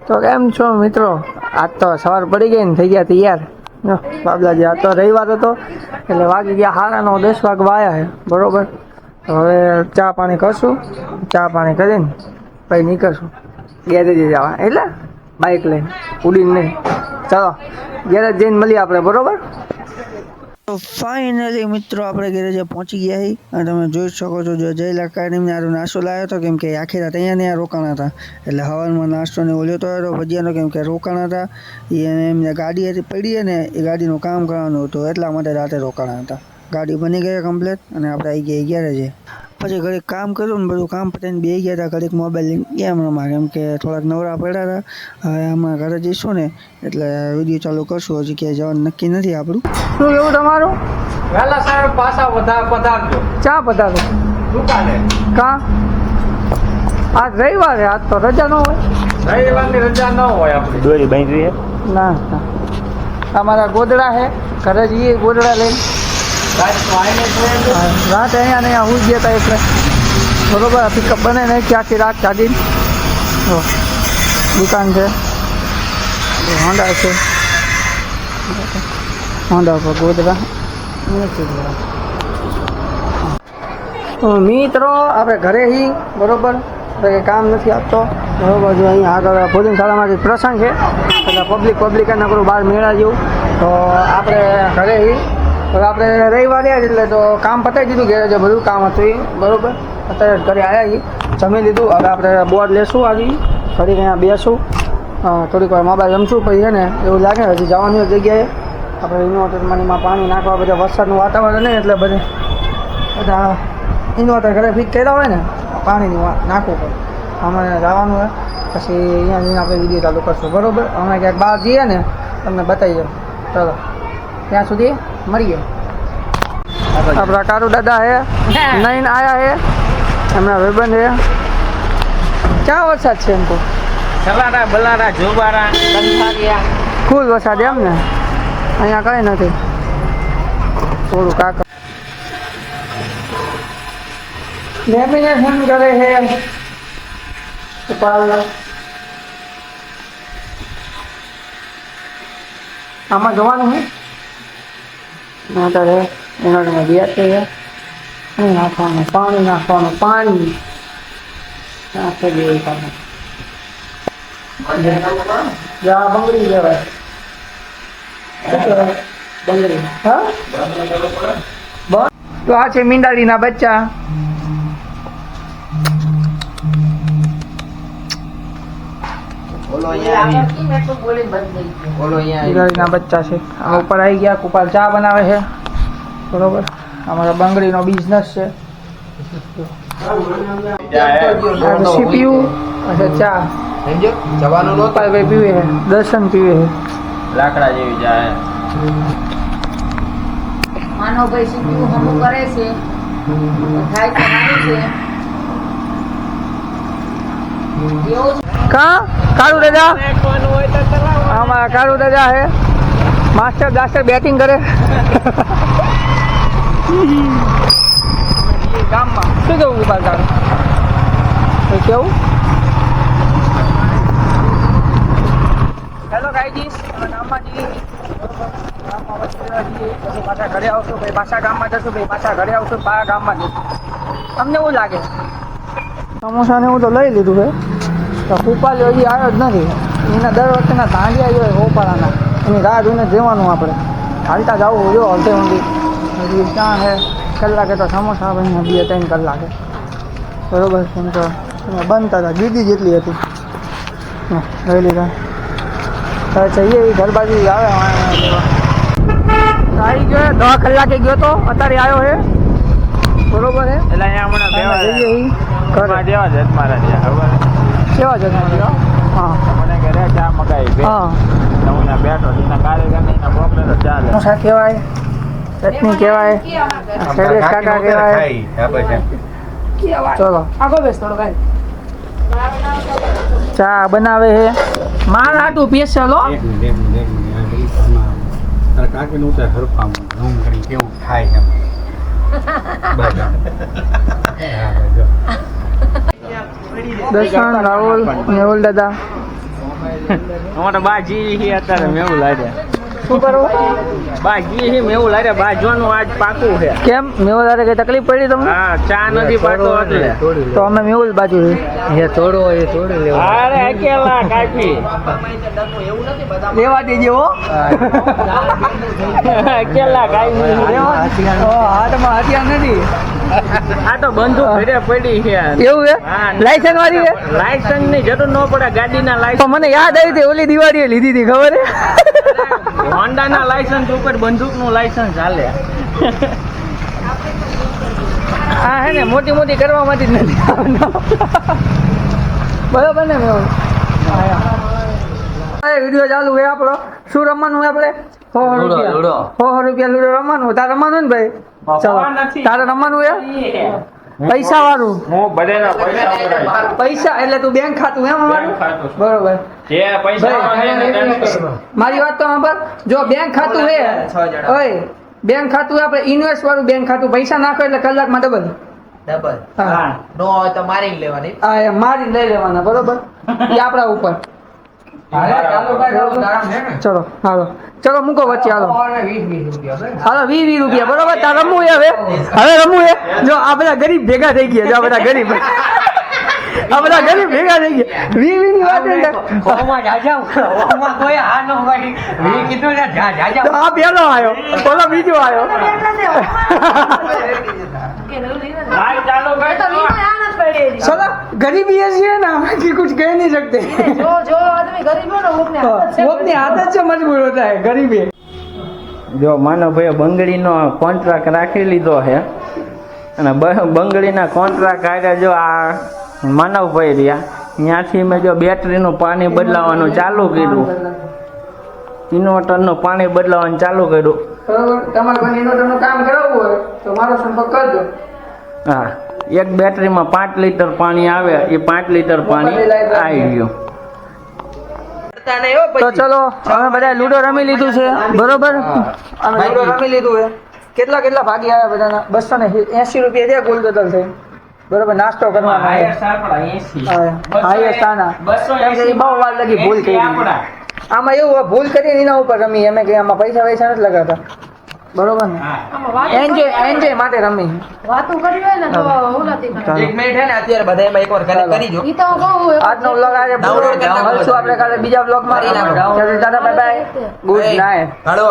તો કેમ છો મિત્રો? આજ તો સવાર પડી ગઈ ને થઈ ગયા તૈયાર. બાબલાજી આજ તો રવિવાર હતો એટલે વાગી ગયા 9:30 વાગવા આવ્યા છે બરોબર. હવે ચા પાણી કરશું, ચા પાણી કરીને પછી નીકળશું ગેરેજ જવા, એટલે બાઇક લઈને ઉડીને નહીં. ચાલો ગેરેજ જઈને મળીએ આપણે બરોબર. તો ફાઇનલી મિત્રો આપણે ગેરેજે પહોંચી ગયા છીએ અને તમે જોઈ શકો છો જો જય લાકાણીને આરો નાસ્તો લાવ્યો હતો કેમ કે આખી રાત અહીંયા રોકાણા હતા એટલે હવારમાં નાસ્તો ને ઓલ્યો તો હતો ભજીયાનો કેમ કે રોકાણા હતા એમને ગાડી હતી પડી ને એ ગાડીનું કામ કરવાનું હતું એટલા માટે રાતે રોકાણા હતા. ગાડી બની ગઈ કમ્પ્લીટ અને આપણે આવી ગયા ગેરેજે. પછી ઘડીક કામ કર્યું ને બધું કામ પતાવીને બેસી ગયા હતા. ઘડીક મોબાઈલ ગેમ રમવા કેમ કે થોડાક નવરા પડ્યા હતા. હવે હમણાં ઘરે જઈશું ને એટલે વિડીયો ચાલુ કરશું. હજી ક્યાંય જવાનું નક્કી નથી આપણું. શું કેવું તમારું? વહેલા સાહેબ પાછા પધારજો. ચા પધારો દુકાને. કા આજ રવિવારે? આજ તો રજા ન હોય. રવિવારની રજા ન હોય આપણી. દોરી બાંધી છે ના ના અમારા ગોદડા છે ઘરે જઈએ ગોદડા લઈને રાત અહીંયા હુઈ ગયા હતા એટલે બરોબર. પિકઅપ બને નહીં કે આખી રાત કાઢીને દુકાન છે, હોન્ડા છે, હોન્ડા ઉપર ગોદડા મિત્રો. આપણે ઘરે હી બરોબર, કામ નથી આપતો બરોબર. જો અહીંયા આગળ ભોજન શાળામાંથી પ્રસંગ છે એટલે પબ્લિક એના કરું બહાર મેળા જેવું. તો આપણે ઘરે હી આપણે રવિવારે આવ્યા એટલે તો કામ પતાવી દીધું ગેરેજે બધું કામ હતું એ બરોબર. અત્યારે ઘરે આવ્યા છીએ, જમી લીધું. હવે આપણે બોર્ડ લેશું આવી ફરી અહીંયા બેસું, થોડીક વાર મોબાઈલ રમશું. પછી છે ને એવું લાગે હજી જવાની જગ્યાએ આપણે ઇન્વર્ટરમાં પાણી નાખવા, બધા વરસાદનું વાતાવરણ નહીં એટલે બધા ઇન્વર્ટર ઘરે ફિટ કર્યા હોય ને પાણીની નાખવું પડે. અમારે જવાનું હોય પછી અહીંયા જઈને આપણે વિડીયો ચાલુ કરશું બરોબર. અમે ક્યાંક બહાર જઈએ ને તમને બતાવીએ. ચાલો ત્યાં સુધી મળીએ. આપણા કારુ દાદા હે નઈને આયા હે, એમના ભાઈબંધ હે. ક્યાં વરસાદ છે એમ તો? સલારા બલારા જોબારા કંઠારિયા ફૂલ વરસાદ એમ ને? અહીંયા કઈ નથી, થોડું કાકા લેમિનેશન કરે છે આમાં જવાનું છે અત્યારે એના ગયા છે નાખવાનું પાણી નાખી દે તમે. જા બંગડી લેવાય બંગડી. હા તો આ છે મીંડાળીના બચ્ચા. મીંડાળીના બચ્ચા છે. આ ઉપર આવી ગયા. કુપાલ ચા બનાવે છે બરોબર. અમારા બંગડીનો બિઝનેસ છે. સીપીયુ અચ્છા ચા જવાનું ગોપાલભાઈ પીવે છે, દર્શન પીવે છે. લાકડા જેવી જાય માનવભાઈ સીપીયુ હમું કરે છે, થાય તો સારું છે. કા કાળુ દાદા? અમારા કાળુ દાદા હે માસ્ટર બ્લાસ્ટર બેટિંગ કરે ગામમાં. શું કેવું ગોપાલ તારું? કેવું? હેલો ગાઈજીસ, ગામમાં જઈએ ગામમાં પછી પાછા ઘરે આવશું, ભાઈ પાછા ગામમાં જશું, ભાઈ પાછા ઘરે આવશું, પાછા ગામમાં જશું. તમને એવું લાગે? સમોસાને હું તો લઈ લીધું છે તો કુપાલ હજી આવ્યો જ નથી. એના દર વખતેના ધાંડિયા હોય હોપાળાના, એની રાહ જોઈને જવાનું આપણે. હાલતા જવું જો અડધે ઊંધી હજી ક્યાં છે કલાકે તો સમોસા બનીને 2-3 કલાકે બરોબર. કેમ તો બનતા હતા દીદી જેટલી હતી લઈ લીધા. હવે જઈએ એ ઘર બાજુ આવે આવી ગયો. 10 કલાકે ગયો તો અત્યારે આવ્યો છે બરોબર છે. એટલે અહીંયા હમણાં જઈએ ઘરમાં દેવા જ મારા ખબર કેવા છે? હા મને ઘરે ચા મગાવી હા હું બેઠો એના કારીગર ને એના બોકરે તો ચાલે. સમોસા કહેવાય, ચટણી કહેવાય, શૈલેષ કાકા કહેવાય. ચલો આગળ બેસ થોડો ભાઈ. ચા બનાવે છે મારા હાટું સ્પેશિયલ હો. કાકીનું તો હરફામાં ઝૂમ કરીને કેવું થાય એમ. દર્શન, રાહુલ, મેહુલ દાદા અમારે બા જી છે અત્યારે મેવું લાગે શું કરો બા જી છે મેવું લાગે બાજવાનું આજ પાકું છે કેમ મેવું લાગે કઈ તકલીફ પડી તમને હા ચા નથી પાતો એટલે તો અમે મેવું જ બાજુ છે અરે અકેલા કાફી લેવા દેજો હો અકેલા કાફી હાથમાં હથિયાર નથી આ તો બંદૂક ઘરે પડી છે એવું છે હા. લાયસન્સ વાળી છે લાયસન્સ ની જરૂર ન પડે ગાડીના તો લાયસન્સ મને યાદ આવી હતી ઓલી દિવાળીએ લીધી હતી ખબર હે હોન્ડા ના લાયસન્સ ઉપર બંદૂક નું લાયસન્સ ચાલે હા હે ને મોટી મોટી કરવામાંથી જ નથી બરોબર ને મેં વિડીયો ચાલુ છે આપણો શું રમવાનું આપણે 100 રૂપિયા લૂડો રમવાનું તારે રમવાનું ને ભાઈ ચલો તારે રમવાનું છે પૈસા વાળું હું બધાના પૈસા ઉડાવીશ. પૈસા એટલે તું બેંક ખાતું એમ અમારું બેંક ખાતું. બરોબર જે પૈસા આવે ને transfer. મારી વાત તો સાંભળ જો બેંક ખાતું હે ઓય બેંક ખાતું હે આપણે ઇન્વેસ્ટ વાળું બેંક ખાતું પૈસા નાખો એટલે કલાકમાં ડબલ ડબલ હા નો હોય તો મારી લેવાની હા એ મારી લઈ લેવાના બરોબર એ આપણા ઉપર ચલો હાલો ચલો મૂકો વચ્ચે હાલો હાલો 20 રૂપિયા બરોબર તાર રમવું છે હવે રમવું છે જો આ બધા ગરીબ ભેગા થઈ ગયા જો આ બધા ગરીબ ભેગા થઈ ગયા 20 ની વાત છે ને તો આ પેલો આવ્યો ઓલો બીજો આવ્યો લાઈટ ચાલુ કર તો. चलो गरीबी ऐसी है ना कि कुछ कह नहीं सकते जो आदमी गरीब हो ना वो अपने हाथ से वो अपनी आदत से मजबूर होता है गरीबी જો માનવભાઈએ બંગડીનો કોન્ટ્રાક્ટ રાખી લીધો છે અને બંગડીના કોન્ટ્રાક્ટ આવ્યા જો આ માનવભાઈ રહ્યા ત્યાંથી મેં જો બેટરીનું પાણી બદલાવાનું ચાલુ કર્યું ઇન્વર્ટરનું પાણી બદલાવાનું ચાલુ કર્યું બરોબર તમારે કોઈ ઇન્વર્ટરનું કામ કરાવવું હોય તો મારો સંપર્ક કરજો હા એક બેટરીમાં 5 લીટર પાણી આવે એ 5 લીટર પાણી આવી ગયું તો ચલો અમે બધા લૂડો રમી લીધું છે બરોબર અમે લૂડો રમી લીધું છે કેટલા ભાગી આવ્યા બધાના 280 રૂપિયા છે કુલ ટોટલ થઈ બરોબર નાસ્તો કરવાનો હાઈએસ્ટ આના કેમ કે ઈ બહુ વાર લગી ભૂલ કરી આમાં એવું હોય, ભૂલ કરીને એના ઉપર રમી અમે કે આમાં પૈસા નથી લગાતા બરોબર ને એન્જોય માટે રમી વાતું કરી હોય ને તો ઓલાથી કરે. એક મિનિટ હે ને અત્યારે બધા એમાં એકવાર કરી જો ઈ તો હું કહું આજનો વ્લોગ આજે પૂરો મળશું આપણે કાલે બીજા વ્લોગમાં કરી નાખો. દાદા બાય બાય ગુડ નાઇટ હાલો